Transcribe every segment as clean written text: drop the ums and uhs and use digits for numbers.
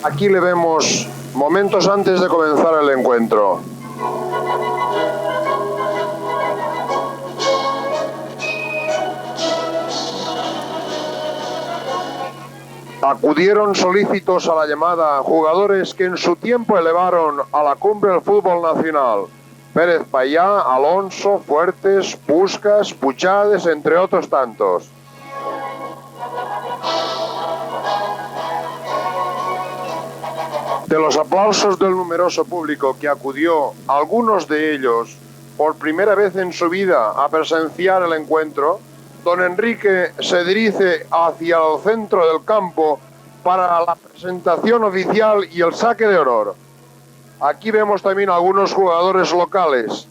Aquí le vemos momentos antes de comenzar el encuentro. Acudieron solícitos a la llamada jugadores que en su tiempo elevaron a la cumbre del fútbol nacional. Pérez Payá, Alonso, Fuertes, Puskás, Puchades, entre otros tantos. De los aplausos del numeroso público que acudió, algunos de ellos por primera vez en su vida a presenciar el encuentro, don Enrique se dirige hacia el centro del campo para la presentación oficial y el saque de honor. Aquí vemos también algunos jugadores locales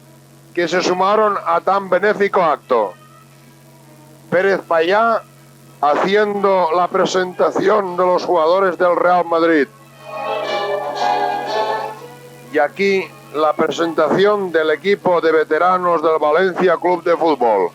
que se sumaron a tan benéfico acto. Pérez Payá haciendo la presentación de los jugadores del Real Madrid. Y aquí la presentación del equipo de veteranos del Valencia Club de Fútbol.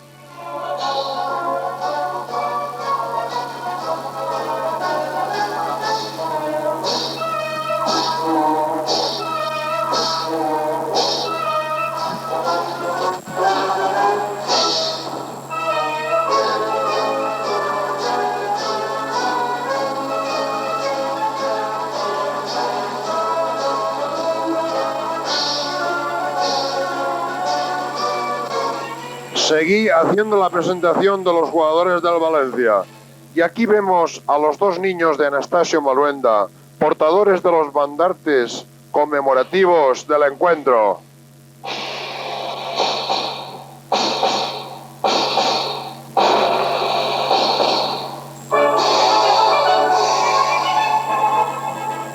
Seguí haciendo la presentación de los jugadores del Valencia. Y aquí vemos a los dos niños de Anastasio Maluenda, portadores de los bandartes conmemorativos del encuentro.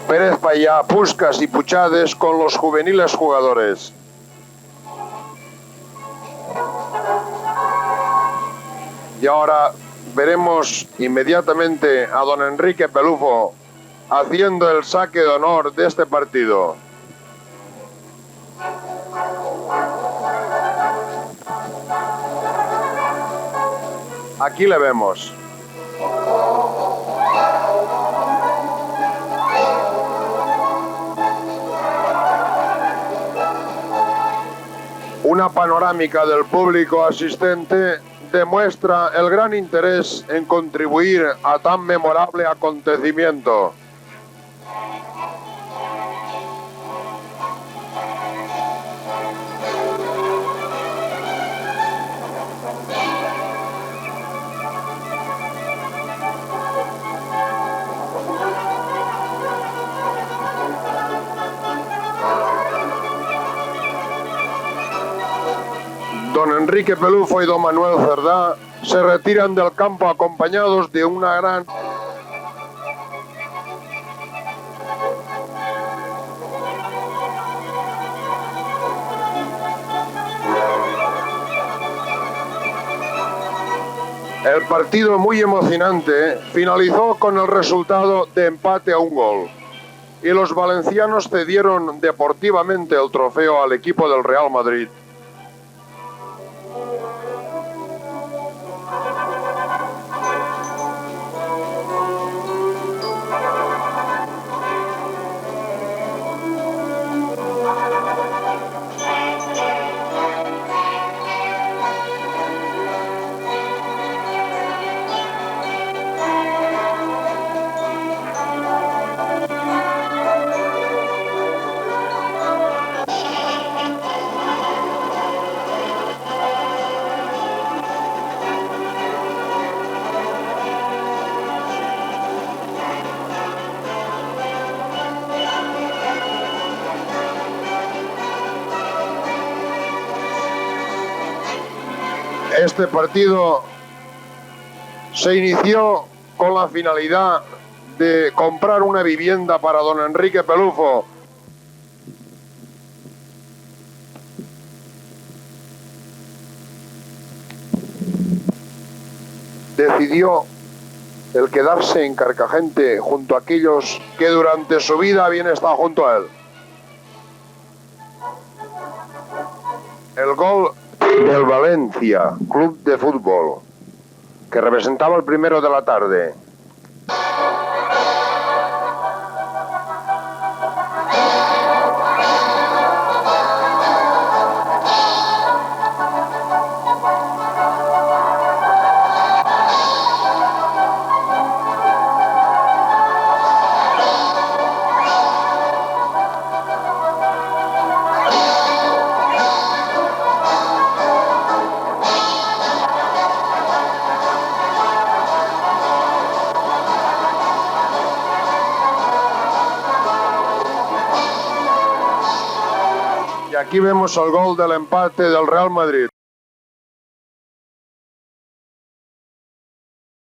Pérez Payá, Puskás y Puchades con los juveniles jugadores. Y ahora veremos inmediatamente a don Enrique Pelufo haciendo el saque de honor de este partido. Aquí le vemos. Una panorámica del público asistente demuestra el gran interés en contribuir a tan memorable acontecimiento. Don Enrique Pelufo y don Manuel Cerdá se retiran del campo acompañados de una gran... El partido, muy emocionante, finalizó con el resultado de empate a un gol. Y los valencianos cedieron deportivamente el trofeo al equipo del Real Madrid. Este partido se inició con la finalidad de comprar una vivienda para don Enrique Pelufo. Decidió el quedarse en Carcagente junto a aquellos que durante su vida habían estado junto a él. El gol del Valencia Club de Fútbol, que representaba el primero de la tarde. aquí vemos el gol del empate del Real Madrid.